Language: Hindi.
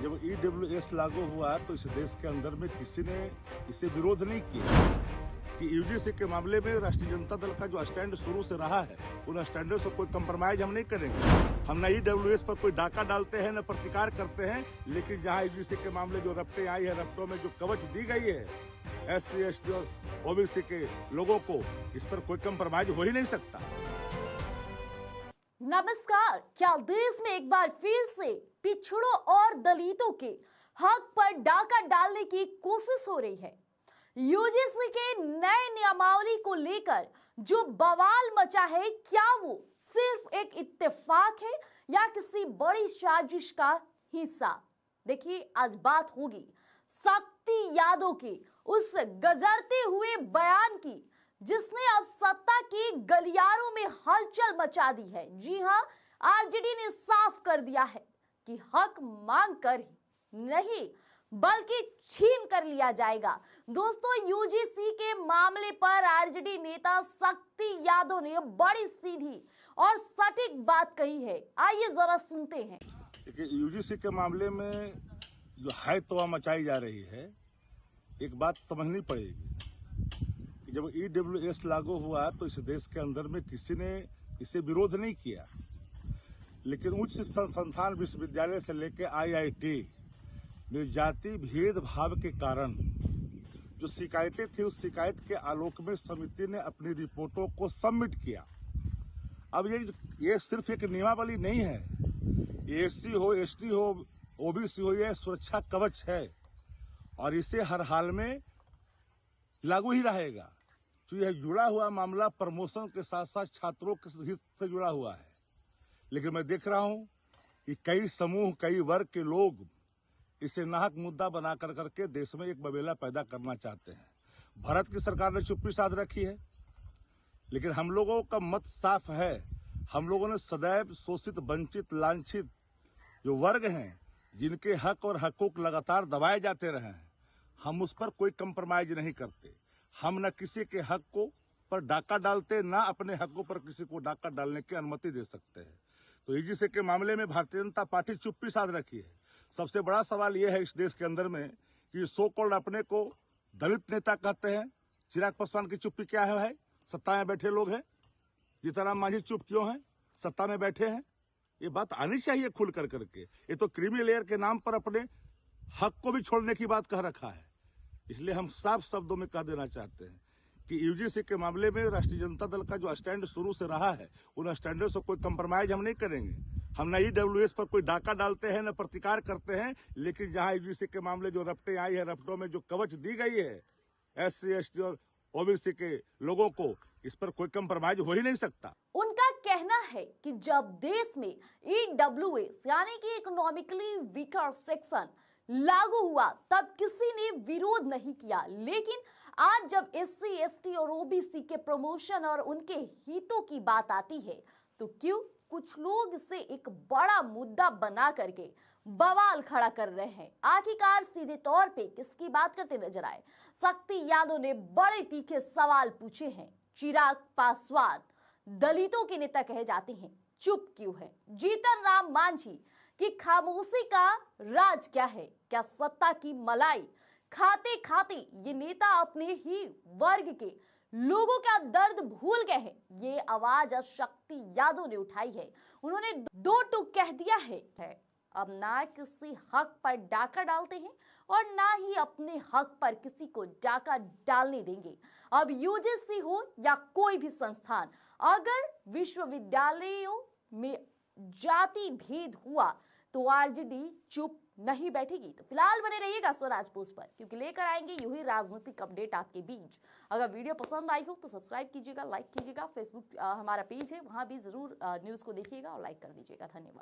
जब ईडब्ल्यूएस लागू हुआ तो इस देश के अंदर में किसी ने इसे विरोध नहीं किया कि यूजीसी के मामले में राष्ट्रीय जनता दल का जो स्टैंड शुरू से रहा है उन स्टैंडों से कोई कंप्रोमाइज हम नहीं करेंगे। हम न ईडब्ल्यूएस पर कोई डाका डालते हैं न प्रतिकार करते हैं, लेकिन जहां यूजीसी के मामले जो रपटें आई है, रपटों में जो कवच दी गई है SC ST और ओबीसी के लोगों को, इस पर कोई कंप्रोमाइज हो ही नहीं सकता। नमस्कार। क्या देश में एक बार फिर से पिछड़ों और दलितों के हक पर डाका डालने की कोशिश हो रही है? यूजीसी के नए नियमावली को लेकर जो बवाल मचा है, क्या वो सिर्फ एक इत्तेफाक है या किसी बड़ी साजिश का हिस्सा? देखिए, आज बात होगी शक्ति यादव के उस गजरते हुए बयान की जिसने अब सत्ता की गलियारों में हलचल मचा दी है। जी हां, आरजेडी ने साफ कर दिया है कि हक मांग कर नहीं बल्कि छीन कर लिया जाएगा। दोस्तों, यूजीसी के मामले पर आरजेडी नेता शक्ति यादव ने बड़ी सीधी और सटीक बात कही है। आइए जरा सुनते हैं। यूजीसी के मामले में जो है तो मचाई जा रही है, एक बात समझनी पड़ेगी। जब ईडब्ल्यूएस लागू हुआ तो इस देश के अंदर में किसी ने इसे विरोध नहीं किया, लेकिन उच्च संस्थान विश्वविद्यालय से लेकर IIT में जाति भेदभाव के कारण जो शिकायतें थी, उस शिकायत के आलोक में समिति ने अपनी रिपोर्टों को सबमिट किया। अब ये सिर्फ एक नियमावली नहीं है, ये SC हो, ST हो, OBC हो, यह सुरक्षा कवच है और इसे हर हाल में लागू ही रहेगा। तो यह जुड़ा हुआ मामला प्रमोशन के साथ साथ छात्रों के हित से जुड़ा हुआ है। लेकिन मैं देख रहा हूं कि कई समूह, कई वर्ग के लोग इसे नाहक मुद्दा बना कर करके देश में एक बवेला पैदा करना चाहते हैं। भारत की सरकार ने चुप्पी साध रखी है, लेकिन हम लोगों का मत साफ है। हम लोगों ने सदैव शोषित, वंचित, लांछित जो वर्ग हैं, जिनके हक और हकूक लगातार दबाए जाते रहे हैं, हम उस पर कोई कंप्रोमाइज नहीं करते। हम न किसी के हक को पर डाका डालते, न अपने हकों पर किसी को डाका डालने की अनुमति दे सकते हैं। तो यूजीसी के मामले में भारतीय जनता पार्टी चुप्पी साध रखी है। सबसे बड़ा सवाल यह है इस देश के अंदर में कि सो कॉल्ड अपने को दलित नेता कहते हैं, चिराग पासवान की चुप्पी क्या है? सत्ता में बैठे लोग हैं। जीतनराम मांझी चुप क्यों हैं? सत्ता में बैठे हैं। ये बात आनी चाहिए खुल कर करके। ये तो क्रीमी लेयर के नाम पर अपने हक को भी छोड़ने की बात कह रखा है। इसलिए हम साफ शब्दों में कह देना चाहते हैं कि यूजीसी के मामले में राष्ट्रीय जनता दल का जो स्टैंड शुरू से रहा है, उन स्टैंडों से कोई कंप्रोमाइज हम नहीं करेंगे। हम न ईडब्ल्यूएस पर कोई डाका डालते हैं, न प्रतिकार करते हैं, लेकिन जहां यूजीसी के मामले जो रपटें आई है, रपटों में जो कवच दी गई है SC ST और OBC के लोगों को, इस पर कोई कंप्रोमाइज हो ही नहीं सकता। उनका कहना है कि जब देश में EWS यानी कि इकोनॉमिकली वीकर सेक्शन लागू हुआ तब किसी ने विरोध नहीं किया, लेकिन आज जब SC ST और OBC के प्रमोशन और उनके हितों की बात आती है तो क्यों कुछ लोग इसे एक बड़ा मुद्दा बना करके बवाल खड़ा कर रहे हैं। आखिरकार सीधे तौर पे किसकी बात करते नजर आए? शक्ति यादव ने बड़े तीखे सवाल पूछे हैं। चिराग पासवान दलितों के नेता कहे जाते हैं, चुप क्यों है? जीतनराम मांझी की खामोशी का राज क्या है? क्या सत्ता की मलाई खाते खाते ये नेता अपने ही वर्ग के लोगों का दर्द भूल गए हैं? ये आवाज आज शक्ति यादव ने उठाई है। उन्होंने दो टूक कह दिया है, अब ना किसी हक पर डाका डालते हैं और ना ही अपने हक पर किसी को डाका डालने देंगे। अब यूजीसी हो या कोई भी संस्थान, अगर विश्वविद्यालयों में जाति भेद हुआ तो आरजेडी चुप नहीं बैठेगी। तो फिलहाल बने रहिएगा स्वराज पोस्ट पर, क्योंकि लेकर आएंगे यूं ही राजनीतिक अपडेट आपके बीच। अगर वीडियो पसंद आई हो तो सब्सक्राइब कीजिएगा, लाइक कीजिएगा। फेसबुक हमारा पेज है, वहां भी जरूर न्यूज को देखिएगा और लाइक कर दीजिएगा। धन्यवाद।